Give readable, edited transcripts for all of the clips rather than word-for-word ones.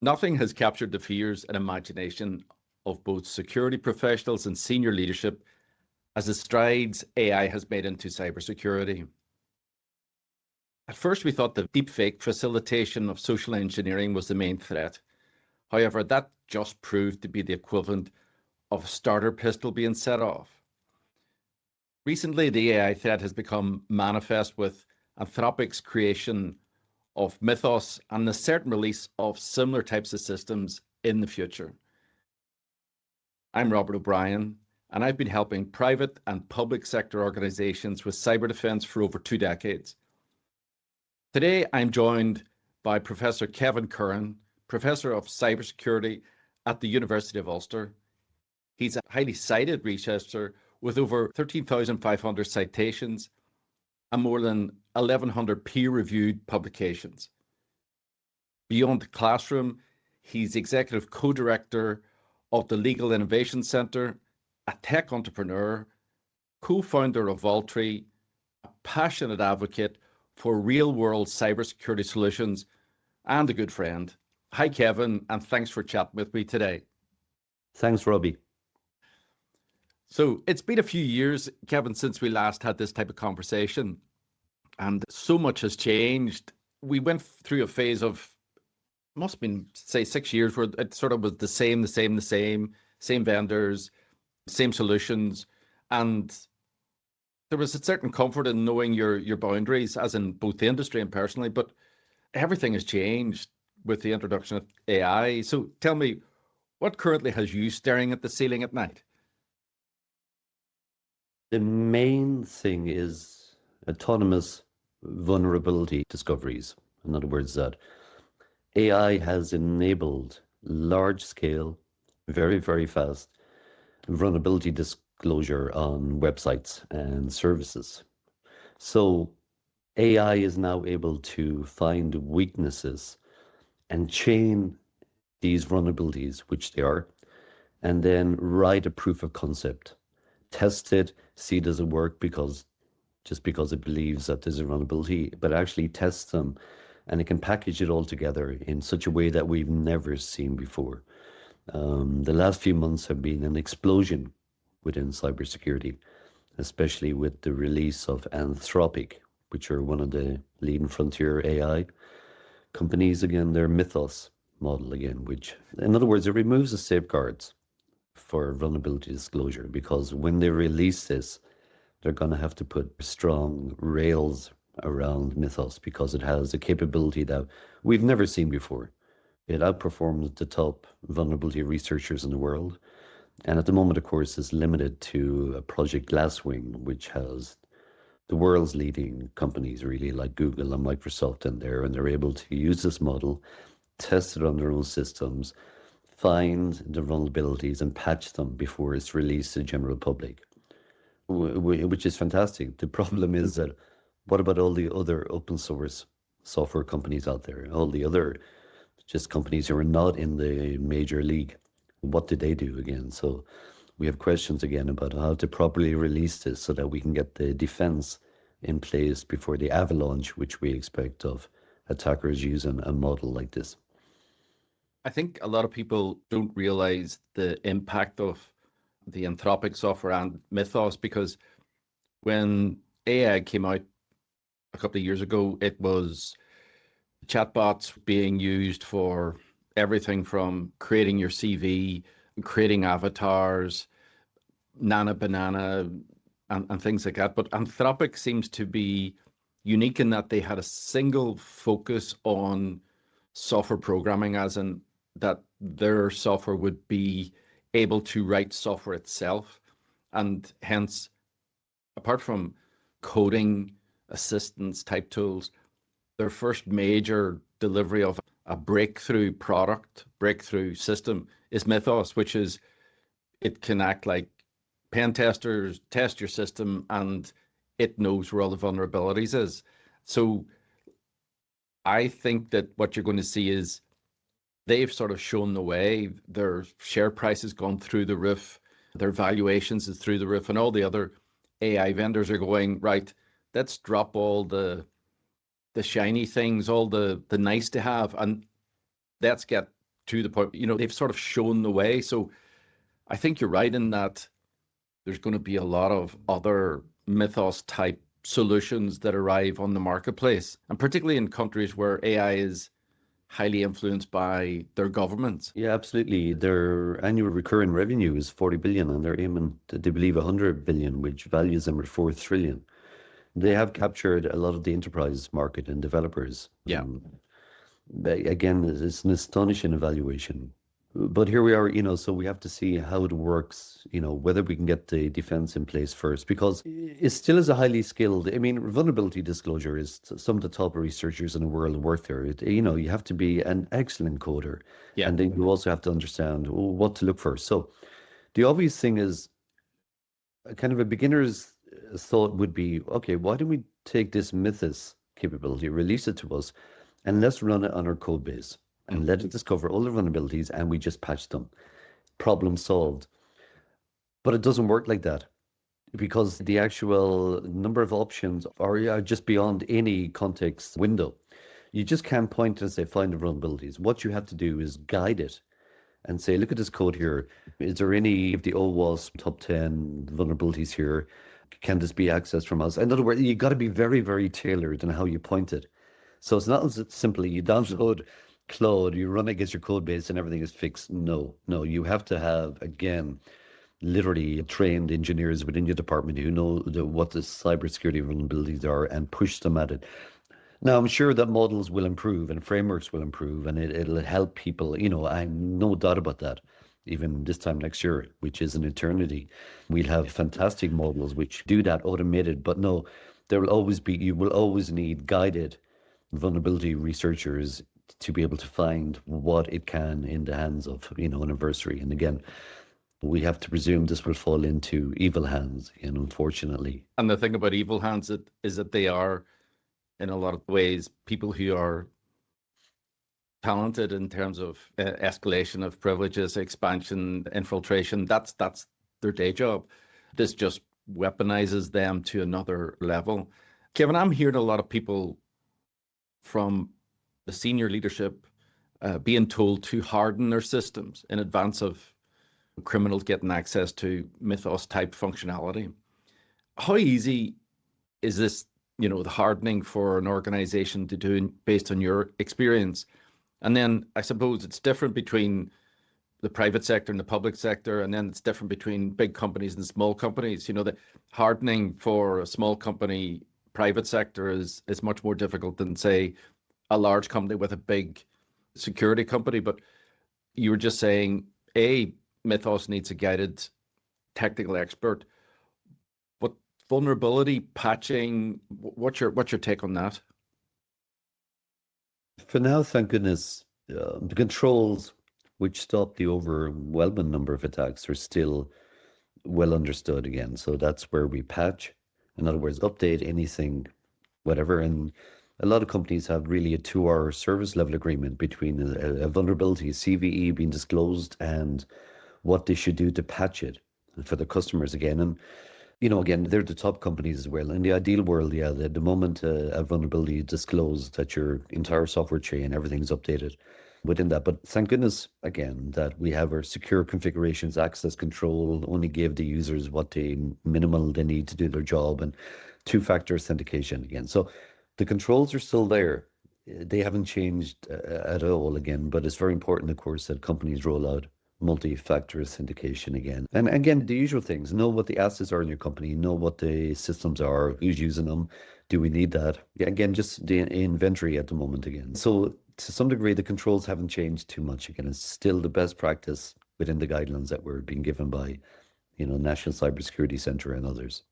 Nothing has captured the fears and imagination of both security professionals and senior leadership as the strides AI has made into cybersecurity. At first, we thought the deepfake facilitation of social engineering was the main threat. However, that just proved to be the equivalent of a starter pistol being set off. Recently, the AI threat has become manifest with Anthropic's creation of Mythos and the certain release of similar types of systems in the future. I'm Robert O'Brien, and I've been helping private and public sector organizations with cyber defense for over 2 decades. Today, I'm joined by Professor Kevin Curran, Professor of Cybersecurity at the University of Ulster. He's a highly cited researcher with over 13,500 citations and more than 1,100 peer-reviewed publications. Beyond the classroom, he's executive co-director of the Legal Innovation Centre, a tech entrepreneur, co-founder of Voltree, a passionate advocate for real-world cybersecurity solutions, and a good friend. Hi, Kevin, and thanks for chatting with me today. Thanks, Robbie. So it's been a few years, Kevin, since we last had this type of conversation, and so much has changed. We went through a phase of, must have been, say, 6 years where it sort of was the same vendors, same solutions, and there was a certain comfort in knowing your boundaries, as in both the industry and personally, but everything has changed with the introduction of AI. So tell me, what currently has you staring at the ceiling at night? The main thing is autonomous vulnerability discoveries. In other words, that AI has enabled large-scale, very, very fast vulnerability disclosure on websites and services. So AI is now able to find weaknesses and chain these vulnerabilities, which they are, and then write a proof of concept. Test it, see does it work because it believes that there's a vulnerability, but actually test them, and it can package it all together in such a way that we've never seen before. The last few months have been an explosion within cybersecurity, especially with the release of Anthropic, which are one of the leading frontier AI companies. Again, their Mythos model again, which, in other words, it removes the safeguards for vulnerability disclosure, because when they release this, they're going to have to put strong rails around Mythos because it has a capability that we've never seen before. It outperforms the top vulnerability researchers in the world. And at the moment, of course, is limited to Project Glasswing, which has the world's leading companies, really, like Google and Microsoft in there, and they're able to use this model, test it on their own systems, find the vulnerabilities and patch them before it's released to the general public, which is fantastic. The problem is that what about all the other open source software companies out there, all the other just companies who are not in the major league? What did they do again? So we have questions again about how to properly release this so that we can get the defense in place before the avalanche, which we expect of attackers using a model like this. I think a lot of people don't realize the impact of the Anthropic software and Mythos, because when AI came out a couple of years ago, it was chatbots being used for everything from creating your CV, creating avatars, Nana Banana, and things like that. But Anthropic seems to be unique in that they had a single focus on software programming, as in that their software would be able to write software itself. And hence, apart from coding assistance type tools, their first major delivery of a breakthrough system is Mythos, which is, it can act like pen testers, test your system, and it knows where all the vulnerabilities is. So I think that what you're going to see is they've sort of shown the way. Their share price has gone through the roof, their valuations is through the roof, and all the other AI vendors are going, right, let's drop all the shiny things, all the nice to have, and let's get to the point, they've sort of shown the way. So I think you're right in that there's going to be a lot of other Mythos type solutions that arrive on the marketplace, and particularly in countries where AI is highly influenced by their governments. Yeah, absolutely. Their annual recurring revenue is 40 billion, and they're aiming to, they believe, 100 billion, which values them at 4 trillion. They have captured a lot of the enterprise market and developers. Yeah. Again, it's an astonishing evaluation. But here we are, so we have to see how it works, whether we can get the defense in place first, because it still is a highly skilled, vulnerability disclosure is some of the top researchers in the world work there. You have to be an excellent coder. Yeah. And then you also have to understand what to look for. So the obvious thing is kind of a beginner's thought would be, okay, why don't we take this Mythos capability, release it to us, and let's run it on our code base and let it discover all the vulnerabilities, and we just patch them. Problem solved. But it doesn't work like that, because the actual number of options are just beyond any context window. You just can't point and say, find the vulnerabilities. What you have to do is guide it and say, look at this code here. Is there any of the OWASP top 10 vulnerabilities here? Can this be accessed from us? In other words, you got to be very, very tailored in how you point it. So it's not as simply you download Claude, you run against your code base and everything is fixed. No, you have to have, again, literally trained engineers within your department who know what the cybersecurity vulnerabilities are and push them at it. Now, I'm sure that models will improve and frameworks will improve, and it'll help people, I'm no doubt about that. Even this time next year, which is an eternity, we'll have fantastic models which do that automated. But no, you will always need guided vulnerability researchers to be able to find what it can in the hands of, an adversary. And again, we have to presume this will fall into evil hands, unfortunately. And the thing about evil hands is that they are, in a lot of ways, people who are talented in terms of escalation of privileges, expansion, infiltration. That's their day job. This just weaponizes them to another level. Kevin, I'm hearing a lot of people from the senior leadership being told to harden their systems in advance of criminals getting access to Mythos type functionality. How easy is this, the hardening for an organization to do based on your experience? And then I suppose it's different between the private sector and the public sector, and then it's different between big companies and small companies. The hardening for a small company, private sector is much more difficult than, say, a large company with a big security company. But you were just saying, Mythos needs a guided technical expert. But vulnerability patching, what's your take on that? For now, thank goodness, the controls which stop the overwhelming number of attacks are still well understood again. So that's where we patch. In other words, update anything, whatever. And a lot of companies have really a 2-hour service level agreement between a vulnerability, CVE being disclosed, and what they should do to patch it for the customers again. And, again, they're the top companies as well. In the ideal world, the moment a vulnerability is disclosed, that your entire software chain, everything's updated within that. But thank goodness, again, that we have our secure configurations, access control, only give the users what minimal they need to do their job, and 2-factor authentication again. So the controls are still there. They haven't changed at all again, but it's very important, of course, that companies roll out multi-factor authentication again. And again, the usual things, know what the assets are in your company, know what the systems are, who's using them, do we need that? Yeah, again, just the inventory at the moment again. So to some degree, the controls haven't changed too much. Again, it's still the best practice within the guidelines that were being given by, National Cybersecurity Center and others.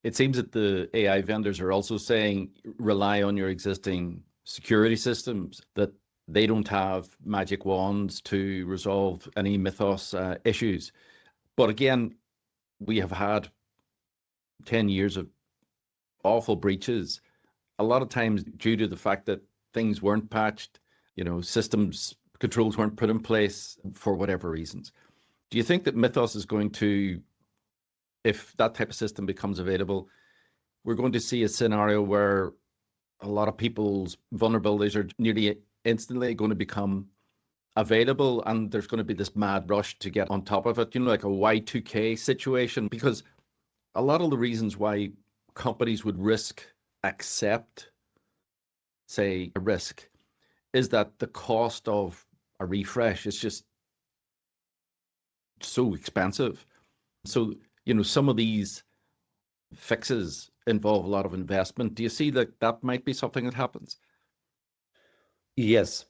It seems that the AI vendors are also saying rely on your existing security systems, that they don't have magic wands to resolve any Mythos issues. But again, we have had 10 years of awful breaches, a lot of times due to the fact that things weren't patched, systems controls weren't put in place for whatever reasons. Do you think that Mythos is going to, if that type of system becomes available, we're going to see a scenario where a lot of people's vulnerabilities are nearly instantly going to become available and there's going to be this mad rush to get on top of it, like a Y2K situation, because a lot of the reasons why companies would accept, say, a risk is that the cost of a refresh is just so expensive. So, some of these fixes involve a lot of investment. Do you see that that might be something that happens? Yes.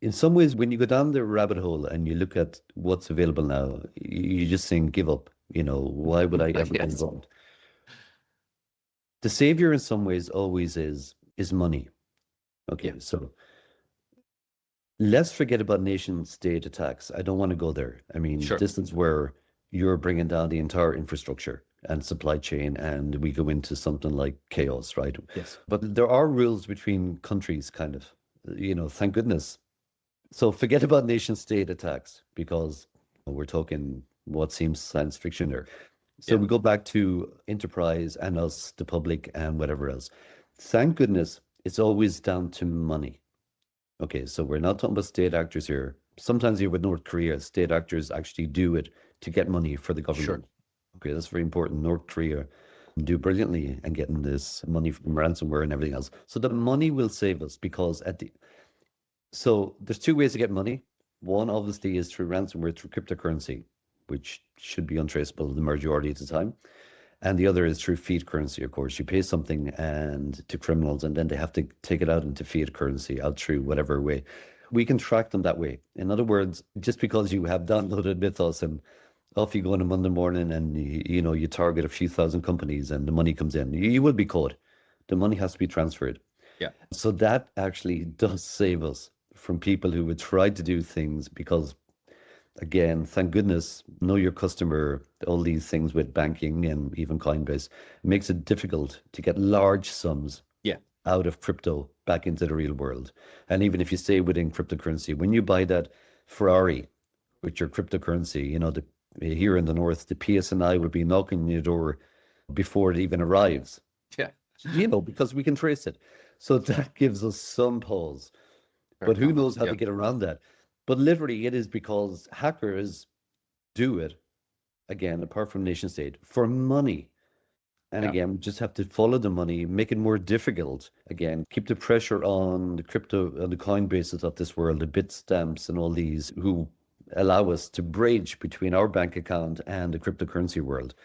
In some ways, when you go down the rabbit hole and you look at what's available now, you just think, give up. Why would I ever get Yes. involved? The savior in some ways always is money. Okay, Yeah. so let's forget about nation state attacks. I don't want to go there. I mean, Sure. this is where you're bringing down the entire infrastructure and supply chain, and we go into something like chaos, right? Yes. But there are rules between countries, kind of, thank goodness. So forget about nation state attacks because we're talking what seems science fiction there. So Yeah. we go back to enterprise and us, the public, and whatever else. Thank goodness it's always down to money. Okay, so we're not talking about state actors here. Sometimes here with North Korea, state actors actually do it to get money for the government. Sure. Okay, that's very important. North Korea do brilliantly in getting this money from ransomware and everything else. So the money will save us because so there's two ways to get money. One obviously is through ransomware, through cryptocurrency, which should be untraceable the majority of the time. And the other is through fiat currency, of course. You pay something to criminals, and then they have to take it out into fiat currency, out through whatever way. We can track them that way. In other words, just because you have downloaded Mythos and off you go on a Monday morning and you target a few thousand companies and the money comes in, you will be caught. The money has to be transferred. Yeah. So that actually does save us from people who would try to do things because, again, thank goodness, know your customer, all these things with banking and even Coinbase makes it difficult to get large sums out of crypto back into the real world. And even if you stay within cryptocurrency, when you buy that Ferrari with your cryptocurrency, here in the North, the PSNI would be knocking on your door before it even arrives. Yeah. Because we can trace it. So that gives us some pause. But who knows how to get around that? But literally, it is because hackers do it, again, apart from nation state, for money. And again, we just have to follow the money, make it more difficult. Again, keep the pressure on the crypto, on the Coinbases of this world, the Bitstamps and all these who allow us to bridge between our bank account and the cryptocurrency world.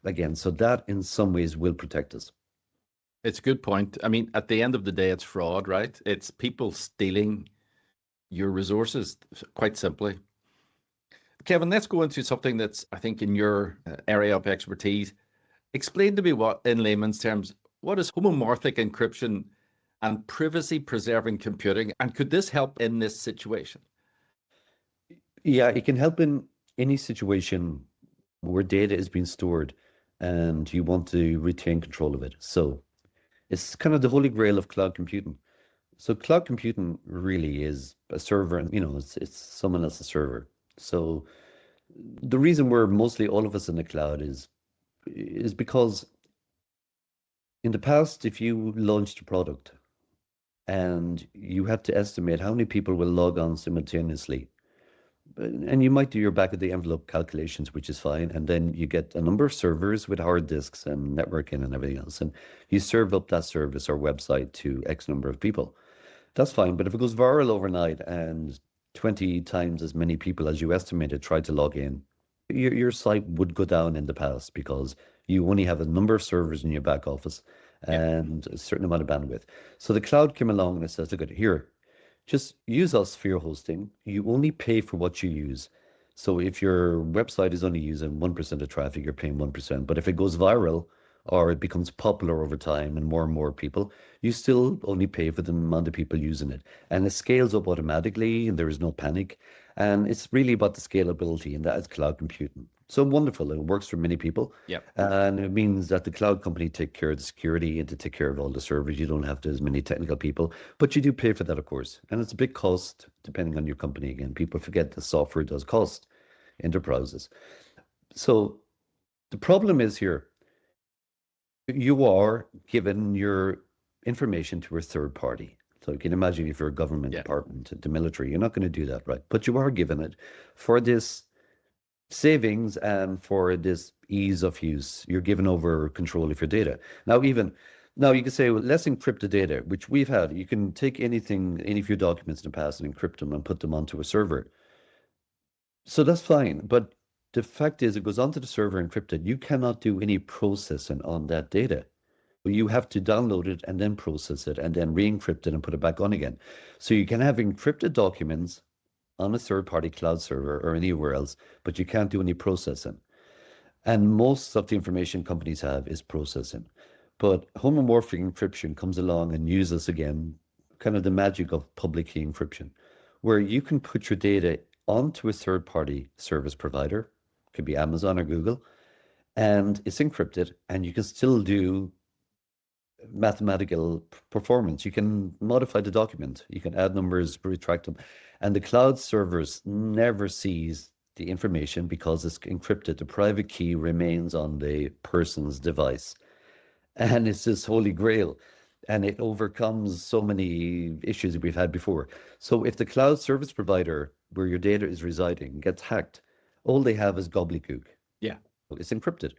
Again, so that in some ways will protect us. It's a good point. I mean, at the end of the day, it's fraud, right? It's people stealing your resources, quite simply. Kevin, let's go into something that's, I think, in your area of expertise. Explain to me in layman's terms, what is homomorphic encryption and privacy-preserving computing? And could this help in this situation? Yeah, it can help in any situation where data is being stored and you want to retain control of it. So it's kind of the holy grail of cloud computing. So cloud computing really is a server, and it's someone else's server. So the reason we're mostly all of us in the cloud is because in the past, if you launched a product and you had to estimate how many people will log on simultaneously, and you might do your back of the envelope calculations, which is fine. And then you get a number of servers with hard disks and networking and everything else. And you serve up that service or website to X number of people. That's fine. But if it goes viral overnight and 20 times as many people as you estimated tried to log in, your site would go down in the past because you only have a number of servers in your back office and a certain amount of bandwidth. So the cloud came along and says, look, here, just use us for your hosting. You only pay for what you use. So if your website is only using 1% of traffic, you're paying 1%. But if it goes viral or it becomes popular over time and more people, you still only pay for the amount of people using it. And it scales up automatically and there is no panic. And it's really about the scalability, and that is cloud computing. So wonderful. It works for many people. Yep. And it means that the cloud company take care of the security and to take care of all the servers. You don't have to as many technical people, but you do pay for that, of course. And it's a big cost depending on your company. Again, people forget the software does cost enterprises. So the problem is here, you are giving your information to a third party. So you can imagine if you're a government Yeah. department, the military, you're not going to do that, right? But you are given it for this savings and for this ease of use. You're given over control of your data. Now, you can say, well, let's encrypt the data, which we've had. You can take anything, any of your documents in the past and encrypt them and put them onto a server. So that's fine. But the fact is, it goes onto the server encrypted. You cannot do any processing on that data. You have to download it and then process it and then re-encrypt it and put it back on again. So you can have encrypted documents on a third-party cloud server or anywhere else, but you can't do any processing. And most of the information companies have is processing. But homomorphic encryption comes along and uses, again, kind of the magic of public key encryption, where you can put your data onto a third-party service provider, could be Amazon or Google, and it's encrypted, and you can still do mathematical performance. You can modify the document, you can add numbers, retract them, and the cloud servers never sees the information because it's encrypted. The private key remains on the person's device, and it's this holy grail, and it overcomes so many issues that we've had before. So if the cloud service provider where your data is residing gets hacked, all they have is gobbledygook. Yeah. It's encrypted.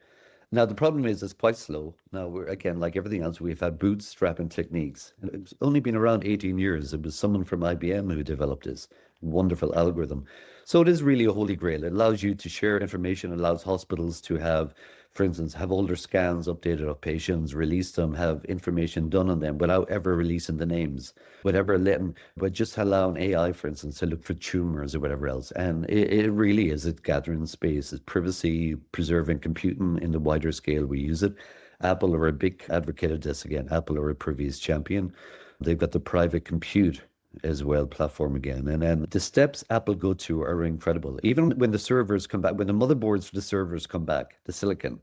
Now, the problem is it's quite slow. Now, again, like everything else, we've had bootstrapping techniques. And it's only been around 18 years. It was someone from IBM who developed this wonderful algorithm. So it is really a holy grail. It allows you to share information, allows hospitals to have, for instance, have all their scans updated of patients, release them, have information done on them without ever releasing the names, whatever letting, but just allowing AI, for instance, to look for tumors or whatever else. And it really is, it's gathering space, it's privacy, preserving computing in the wider scale we use it. Apple are a big advocate of this again. Apple are a previous champion. They've got the private compute as well platform again. And then the steps Apple go to are incredible. Even when the servers come back, when the motherboards for the servers come back, the silicon,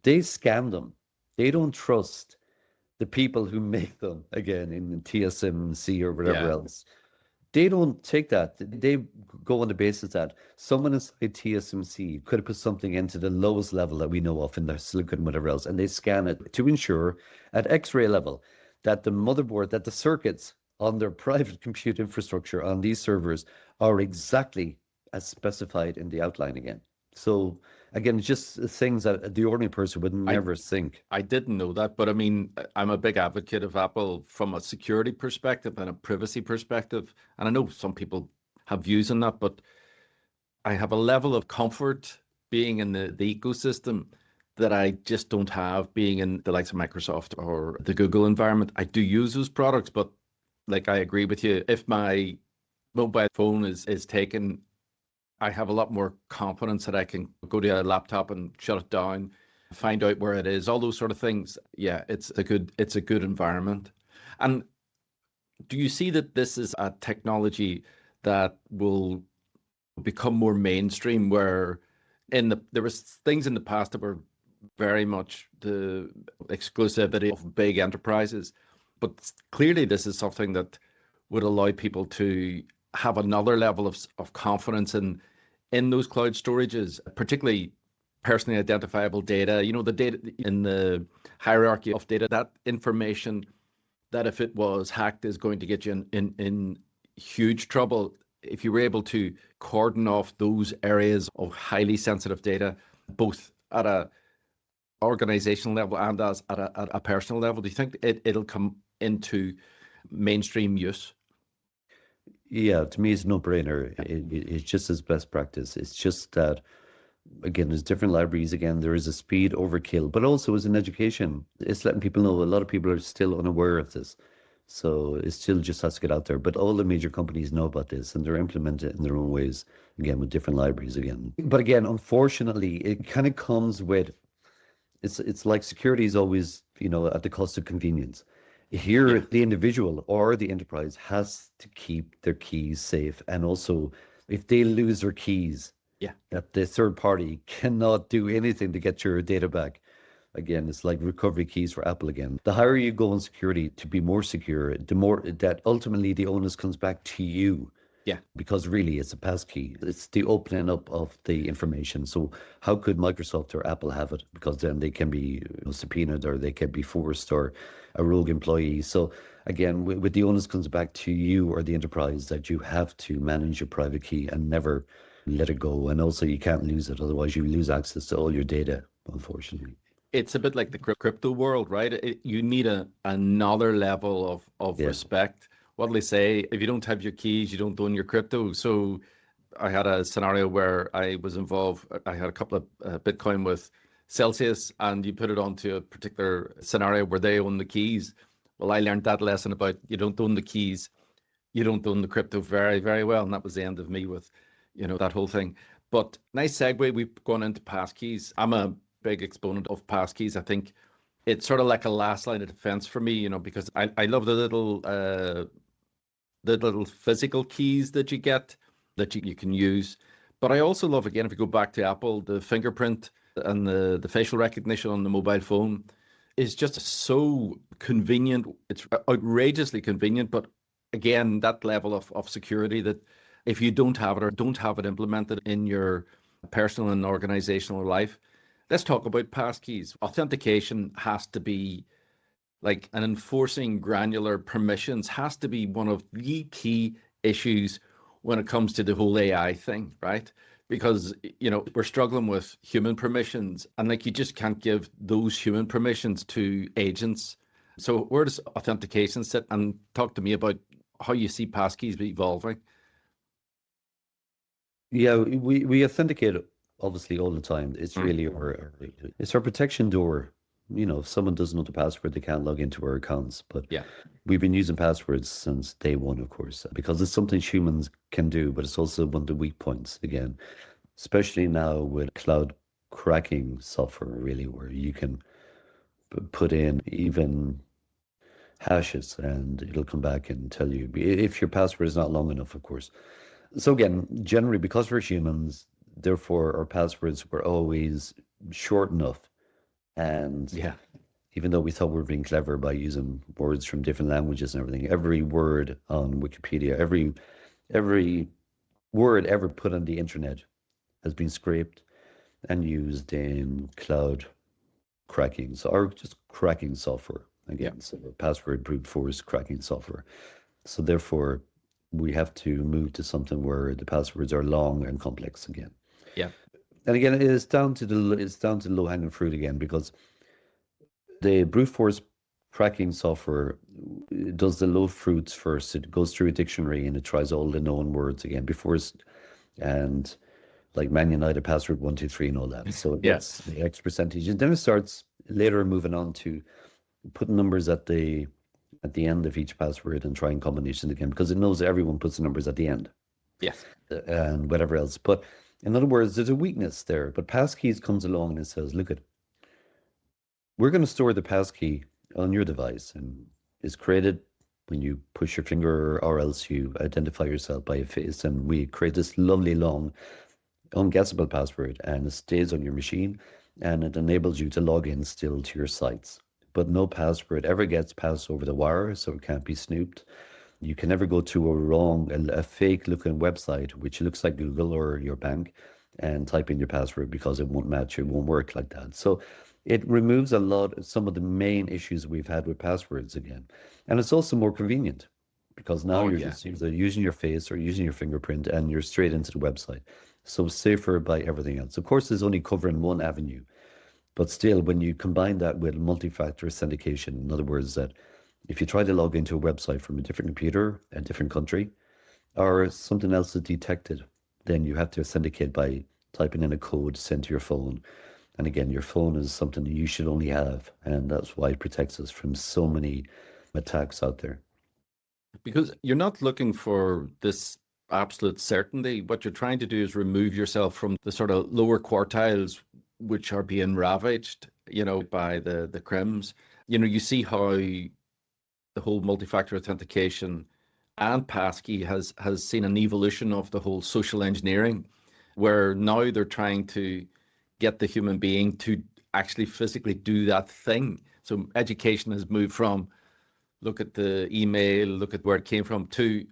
they scan them. They don't trust the people who make them, again, in TSMC or whatever else. They don't take that. They go on the basis that someone inside TSMC could have put something into the lowest level that we know of in their silicon, whatever else, and they scan it to ensure at X-ray level that the motherboard, that the circuits on their private compute infrastructure on these servers are exactly as specified in the outline again. So again, it's just things that the ordinary person would never think. I didn't know that, but I mean, I'm a big advocate of Apple from a security perspective and a privacy perspective. And I know some people have views on that, but I have a level of comfort being in the ecosystem that I just don't have being in the likes of Microsoft or the Google environment. I do use those products, but like I agree with you, if my mobile phone is taken, I have a lot more confidence that I can go to a laptop and shut it down, find out where it is, all those sort of things. Yeah, it's a good environment. And do you see that this is a technology that will become more mainstream, where there was things in the past that were very much the exclusivity of big enterprises, but clearly this is something that would allow people to have another level of confidence in those cloud storages, particularly personally identifiable data, the data in the hierarchy of data, that information that if it was hacked is going to get you in huge trouble. If you were able to cordon off those areas of highly sensitive data, both at a organizational level and at a personal level, do you think it'll come into mainstream use? Yeah, to me, it's no brainer. It's just as best practice. It's just that, again, there's different libraries. Again, there is a speed overkill, but also as an education, it's letting people know. A lot of people are still unaware of this. So it still just has to get out there. But all the major companies know about this and they're implementing it in their own ways, again, with different libraries again. But again, unfortunately, it kind of comes with, it's like security is always, at the cost of convenience. Here, the individual or the enterprise has to keep their keys safe. And also, if they lose their keys, that the third party cannot do anything to get your data back. Again, it's like recovery keys for Apple again. The higher you go in security to be more secure, the more that ultimately the onus comes back to you. Yeah. because really it's a passkey. It's the opening up of the information. So how could Microsoft or Apple have it? Because then they can be subpoenaed, or they can be forced, or a rogue employee. So again, with the onus comes back to you or the enterprise, that you have to manage your private key and never let it go. And also you can't lose it. Otherwise you lose access to all your data, unfortunately. It's a bit like the crypto world, right? You need another level of Yeah. respect. What do they say? If you don't have your keys, you don't own your crypto. So I had a scenario where I was involved. I had a couple of Bitcoin with Celsius, and you put it onto a particular scenario where they own the keys. Well, I learned that lesson about you don't own the keys, you don't own the crypto very, very well. And that was the end of me with, that whole thing. But nice segue. We've gone into passkeys. I'm a big exponent of passkeys. I think it's sort of like a last line of defense for me, because I love the little physical keys that you get that you can use. But I also love, again, if you go back to Apple, the fingerprint and the facial recognition on the mobile phone is just so convenient. It's outrageously convenient, but again, that level of security that if you don't have it or don't have it implemented in your personal and organizational life. Let's talk about passkeys. Authentication has to be like an enforcing granular permissions has to be one of the key issues when it comes to the whole AI thing, right? Because, we're struggling with human permissions, and like you just can't give those human permissions to agents. So where does authentication sit? And talk to me about how you see passkeys evolving. Yeah, we authenticate obviously all the time. It's Mm. really it's our protection door. If someone doesn't know the password, they can't log into our accounts. But Yeah. we've been using passwords since day one, of course, because it's something humans can do, but it's also one of the weak points, again, especially now with cloud cracking software, really, where you can put in even hashes and it'll come back and tell you if your password is not long enough, of course. So again, generally, because we're humans, therefore our passwords were always short enough. And Yeah. even though we thought we were being clever by using words from different languages and everything, every word on Wikipedia, every word ever put on the internet has been scraped and used in cloud cracking, or just cracking software. Again, Yeah. so password brute force cracking software. So therefore, we have to move to something where the passwords are long and complex again. Yeah. And again, it's down to low hanging fruit again, because the brute force cracking software does the low fruits first. It goes through a dictionary and it tries all the known words again and like Man United password 123 and all that. So it Yeah. gets the X percentage, and then it starts later moving on to putting numbers at the end of each password and trying combinations again, because it knows everyone puts the numbers at the end Yes. and whatever else. But in other words, there's a weakness there. But Passkeys comes along and it says, look, we're going to store the passkey on your device, and it's created when you push your finger, or else you identify yourself by a face, and we create this lovely long unguessable password, and it stays on your machine, and it enables you to log in still to your sites. But no password ever gets passed over the wire, so it can't be snooped. You can never go to a fake looking website, which looks like Google or your bank, and type in your password, because it won't match, it won't work like that. So it removes some of the main issues we've had with passwords again. And it's also more convenient, because now Oh, you're yeah. just either using your face or using your fingerprint, and you're straight into the website. So safer by everything else. Of course, it's only covering one avenue, but still, when you combine that with multi-factor authentication, in other words, that if you try to log into a website from a different computer, a different country, or something else is detected, then you have to authenticate by typing in a code sent to your phone. And again, your phone is something that you should only have, and that's why it protects us from so many attacks out there. Because you're not looking for this absolute certainty. What you're trying to do is remove yourself from the sort of lower quartiles, which are being ravaged, by the crims. You see how the whole multi-factor authentication and passkey has seen an evolution of the whole social engineering, where now they're trying to get the human being to actually physically do that thing. So education has moved from look at the email, look at where it came from, to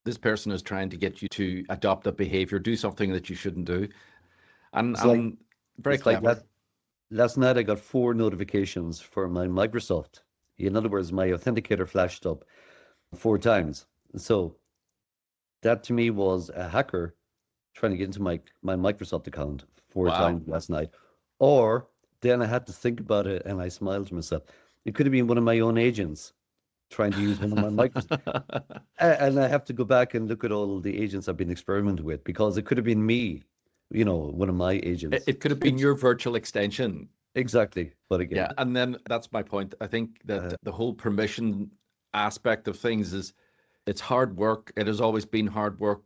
this person is trying to get you to adopt a behavior, do something that you shouldn't do. And, It's like and very it's like clever. last night I got 4 notifications for my Microsoft. In other words, my authenticator flashed up 4 times. So that to me was a hacker trying to get into my Microsoft account four Wow. times last night. Or then I had to think about it and I smiled to myself. It could have been one of my own agents trying to use one of my Microsoft. And I have to go back and look at all the agents I've been experimenting with because it could have been me, one of my It, agents. it could have been your virtual extension. Exactly. But Yeah. again, And then that's my point. I think that the whole permission aspect of things is it's hard work. It has always been hard work.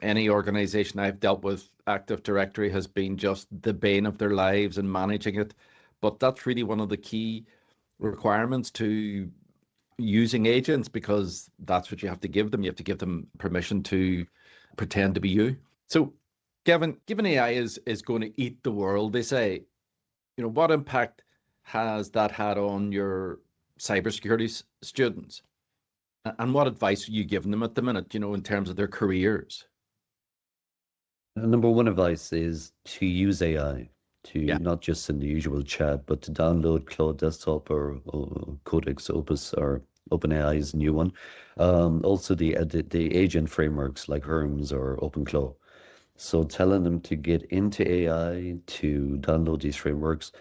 Any organization I've dealt with, Active Directory has been just the bane of their lives in managing it. But that's really one of the key requirements to using agents, because that's what you have to give them. You have to give them permission to pretend to be you. So, Kevin, given AI is going to eat the world, they say, what impact has that had on your cybersecurity students? And what advice are you giving them at the minute, in terms of their careers? number one advice is to use AI to Yeah. not just in the usual chat, but to download Claude Desktop or Codex Opus or OpenAI is a new one. Also the agent frameworks like Herms or OpenClaw. So telling them to get into AI, to download these frameworks,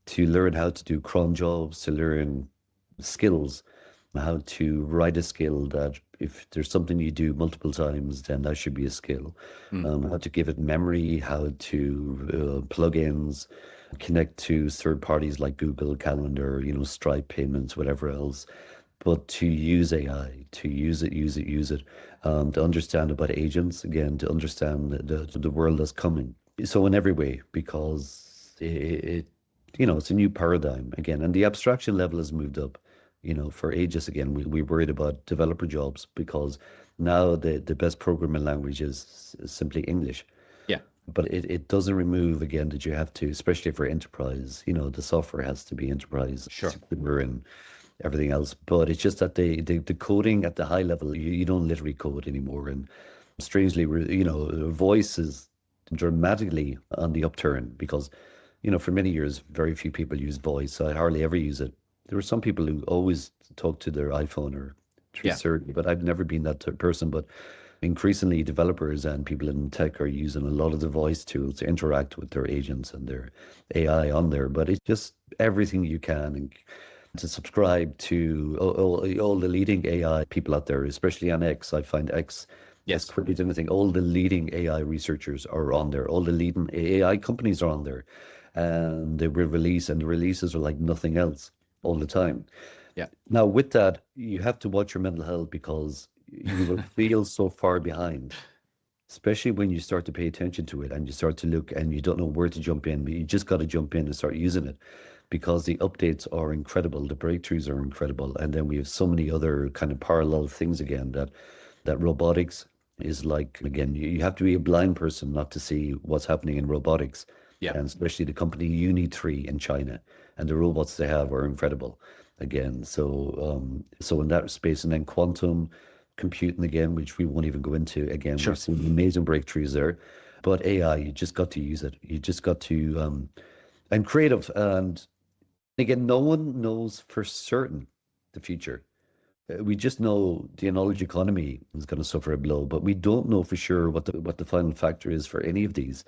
to learn how to do cron jobs, to learn skills, how to write a skill that if there's something you do multiple times, then that should be a skill. How to give it memory, how to plugins, connect to third parties like Google Calendar, Stripe payments, whatever else. But to use AI, to use it, to understand about agents, again, to understand the world that's coming. So in every way, because it's a new paradigm again, and the abstraction level has moved up. For ages, again, we worried about developer jobs because now the best programming language is simply English. Yeah. But it doesn't remove, again, that you have to, especially for enterprise, the software has to be enterprise Sure. secure and everything else. But it's just that the coding at the high level, you don't literally code anymore. And strangely, voice is dramatically on the upturn because, for many years, very few people use voice. I hardly ever use it. There were some people who always talk to their iPhone or Yeah. 330, but I've never been that person. But increasingly, developers and people in tech are using a lot of the voice tools to interact with their agents and their AI on there. But it's just everything you can and to subscribe to all the leading AI people out there, especially on X. I find X Yes. is quickly doing anything. All the leading AI researchers are on there. All the leading AI companies are on there. And they will release, and the releases are like nothing else all the time. Yeah. Now, with that, you have to watch your mental health because you will feel so far behind, especially when you start to pay attention to it and you start to look and you don't know where to jump in, but you just got to jump in and start using it because the updates are incredible, the breakthroughs are incredible, and then we have so many other kind of parallel things again that robotics is like, again, you have to be a blind person not to see what's happening in robotics. Yeah. And especially the company Uni3 in China and the robots they have are incredible again. So in that space, and then quantum computing again, which we won't even go into again. Sure. We've seen amazing breakthroughs there. But AI, you just got to use it. You just got to and creative. And again, no one knows for certain the future. We just know the knowledge economy is going to suffer a blow, but we don't know for sure what the final factor is for any of these.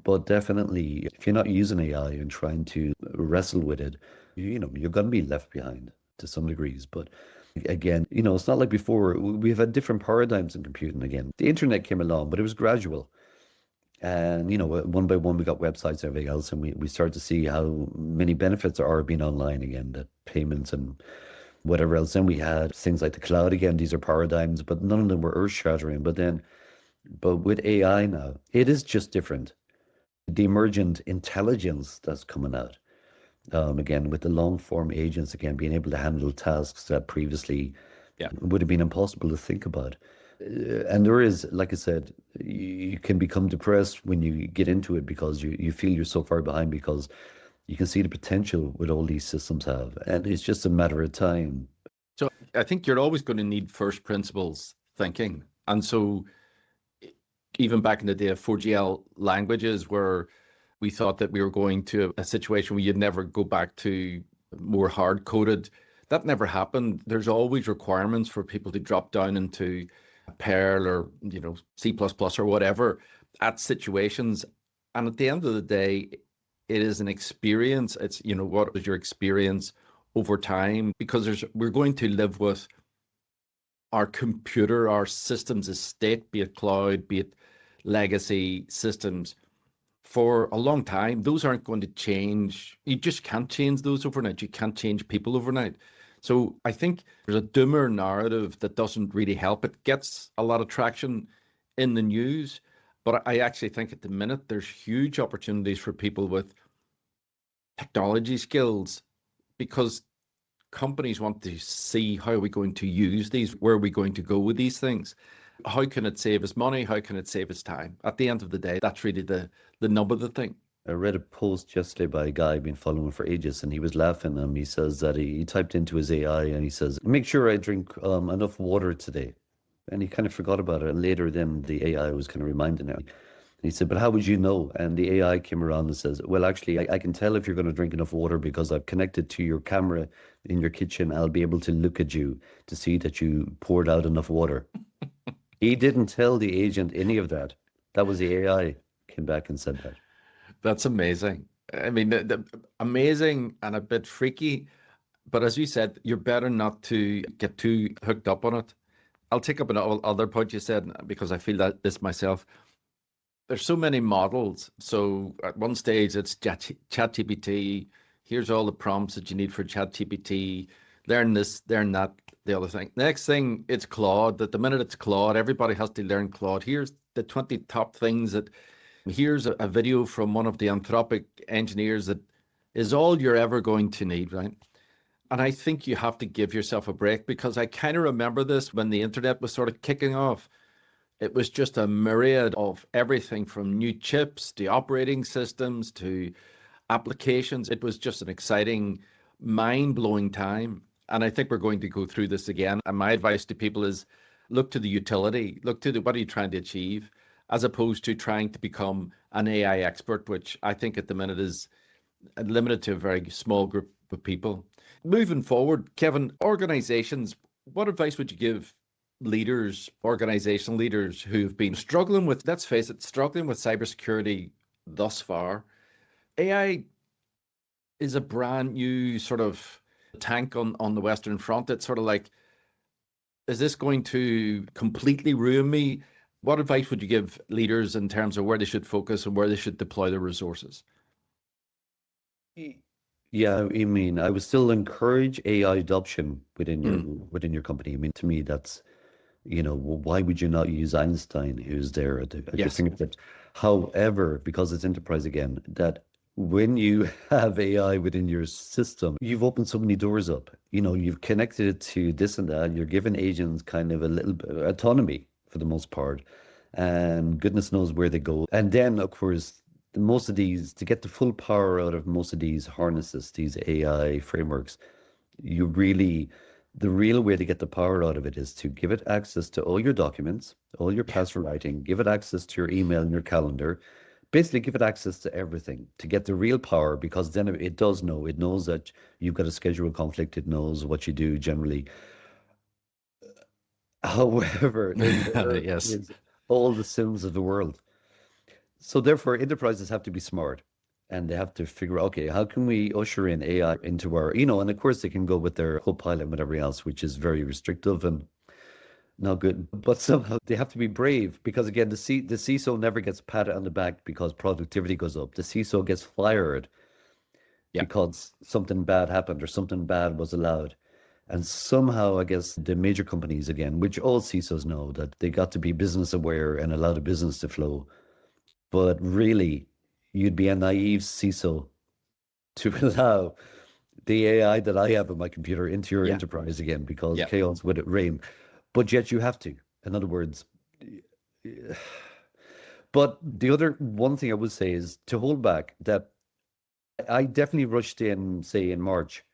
But definitely, if you're not using AI and trying to wrestle with it, you're going to be left behind to some degrees. But again, it's not like before. We've had different paradigms in computing again. The internet came along, but it was gradual. And, one by one, we got websites and everything else. And we started to see how many benefits are being online again, the payments and whatever else. Then we had things like the cloud again. These are paradigms, but none of them were earth shattering. But with AI now, it is just different. The emergent intelligence that's coming out, again, with the long form agents, again, being able to handle tasks that previously Yeah. would have been impossible to think about. And there is, like I said, you can become depressed when you get into it because you feel you're so far behind because you can see the potential what all these systems have. And it's just a matter of time. So I think you're always going to need first principles thinking. And so even back in the day of 4GL languages, where we thought that we were going to a situation where you'd never go back to more hard coded, that never happened. There's always requirements for people to drop down into Perl or C++ or whatever at situations. And at the end of the day, it is an experience. It's, what is your experience over time? Because we're going to live with our computer, our systems estate, be it cloud, be it legacy systems, for a long time. Those aren't going to change. You just can't change those overnight. You can't change people overnight. So I think there's a doomer narrative that doesn't really help. It gets a lot of traction in the news, but I actually think at the minute there's huge opportunities for people with technology skills, because companies want to see, how are we going to use these? Where are we going to go with these things? How can it save us money? How can it save us time? At the end of the day, that's really the nub of the thing. I read a post yesterday by a guy I've been following for ages, and he was laughing. He says that he typed into his AI and he says, make sure I drink enough water today. And he kind of forgot about it. And later then the AI was kind of reminding him. And he said, but how would you know? And the AI came around and says, well, actually, I can tell if you're going to drink enough water because I've connected to your camera in your kitchen. I'll be able to look at you to see that you poured out enough water. He didn't tell the agent any of that. That was the AI came back and said that. That's amazing. I mean, amazing and a bit freaky. But as you said, you're better not to get too hooked up on it. I'll take up another other point you said, because I feel that this myself. There's so many models. So at one stage, it's ChatGPT. Here's all the prompts that you need for ChatGPT. Learn this, learn that, the other thing. Next thing, it's Claude. At the minute it's Claude, everybody has to learn Claude. Here's the 20 top things that. Here's a video from one of the Anthropic engineers that is all you're ever going to need, right? And I think you have to give yourself a break, because I kind of remember this when the internet was sort of kicking off. It was just a myriad of everything from new chips to operating systems to applications. It was just an exciting, mind-blowing time. And I think we're going to go through this again. And my advice to people is look to the utility, look to what are you trying to achieve, as opposed to trying to become an AI expert, which I think at the minute is limited to a very small group of people. Moving forward, Kevin, organizations, what advice would you give leaders, organizational leaders who've been struggling with, let's face it, struggling with cybersecurity thus far? AI is a brand new sort of tank on the Western Front. It's sort of like, is this going to completely ruin me? What advice would you give leaders in terms of where they should focus and where they should deploy their resources? Yeah, I mean, I would still encourage AI adoption within your company. I mean, to me, that's, why would you not use Einstein, who's there at your fingertips? However, because it's enterprise again, that when you have AI within your system, you've opened so many doors up. You've connected it to this and that. You're giving agents kind of a little bit of autonomy for the most part, and goodness knows where they go. And then, of course, most of these, to get the full power out of most of these harnesses, these AI frameworks, the real way to get the power out of it is to give it access to all your documents, all your password writing, give it access to your email and your calendar, basically give it access to everything to get the real power, because then it knows that you've got a schedule conflict, it knows what you do generally. However, Yes. is all the sins of the world. So therefore, enterprises have to be smart, and they have to figure out, okay, how can we usher in AI into our, and of course they can go with their Copilot and whatever else, which is very restrictive and not good. But somehow they have to be brave, because again, the CISO never gets patted on the back because productivity goes up. The CISO gets fired because something bad happened or something bad was allowed. And somehow, I guess, the major companies, again, which all CISOs know, that they got to be business aware and allow the business to flow. But really, you'd be a naive CISO to allow the AI that I have on my computer into your enterprise again, because chaos would reign. But yet you have to. In other words, but the other one thing I would say is to hold back, that I definitely rushed in, say, in March,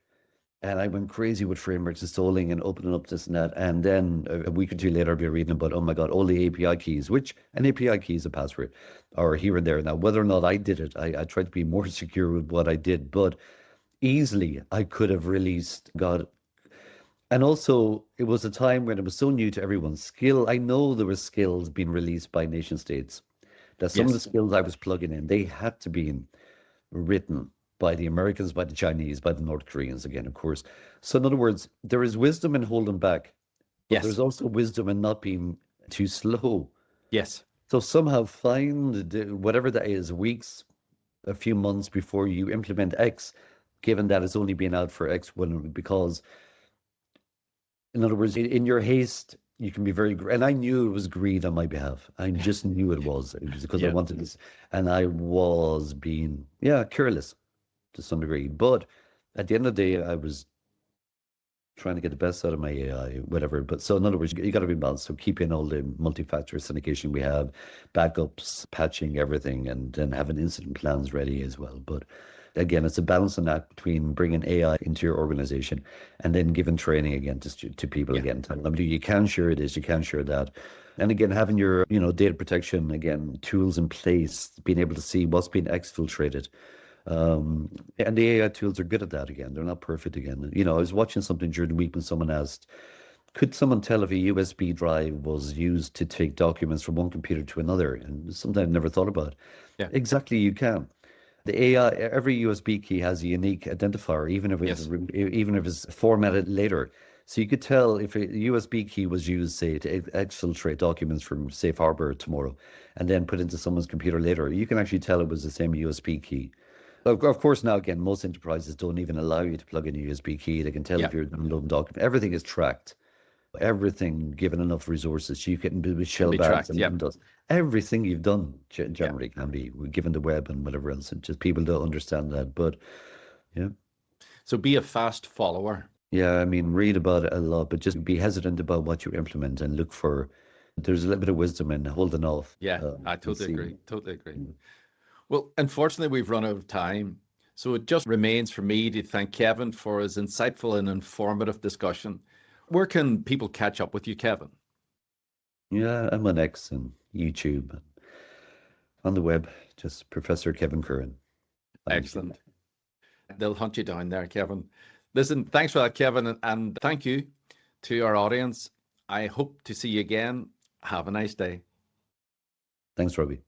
And I went crazy with frameworks installing and opening up this and that. And then a week or two later, I'll be reading about, oh my God, all the API keys, which an API key is a password, or here and there. Now, whether or not I did it, I tried to be more secure with what I did, but easily I could have released God. And also, it was a time when it was so new to everyone's skill. I know there were skills being released by nation states, that some of the Yes. skills I was plugging in, they had to be written by the Americans, by the Chinese, by the North Koreans again, of course. So in other words, there is wisdom in holding back, but there's Yes. also wisdom in not being too slow. Yes. So somehow find whatever that is, weeks, a few months before you implement X, given that it's only been out for X, because in other words, in your haste, you can be very, and I knew it was greed on my behalf. I just knew it was. It was because I Yeah. wanted this, and I was being, careless to some degree. But at the end of the day, I was trying to get the best out of my AI, whatever. But so in other words, you got to be balanced. So keep in all the multi-factor authentication we have, backups, patching everything, and then having incident plans ready as well. But again, it's a balancing act between bringing AI into your organization and then giving training again to people Yeah. again. Telling them, you can share this, you can share that. And again, having your, data protection, again, tools in place, being able to see what's being exfiltrated. And the AI tools are good at that again. They're not perfect again. I was watching something during the week when someone asked, could someone tell if a USB drive was used to take documents from one computer to another? And something I've never thought about. Yeah. Exactly, you can. The AI, every USB key has a unique identifier, even if it's formatted later. So you could tell if a USB key was used, say, to exfiltrate documents from Safe Harbor tomorrow, and then put into someone's computer later. You can actually tell it was the same USB key. Of course, now again, most enterprises don't even allow you to plug in a USB key. They can tell Yeah. if you're downloading document. Everything is tracked. Everything, given enough resources, you can do with shell be bags tracked, and yeah. Windows. Everything you've done generally can be, given the web and whatever else. And just people don't understand that. But yeah, So be a fast follower. yeah, I mean, read about it a lot, but just be hesitant about what you implement and look for. There's a little bit of wisdom in holding off. Yeah, I And totally see. agree. Totally agree. Well, unfortunately, we've run out of time. So it just remains for me to thank Kevin for his insightful and informative discussion. Where can people catch up with you, Kevin? Yeah, I'm on X and YouTube and on the web, just Professor Kevin Curran. Find me. Excellent. They'll hunt you down there, Kevin. Listen, thanks for that, Kevin. And thank you to our audience. I hope to see you again. Have a nice day. Thanks, Robbie.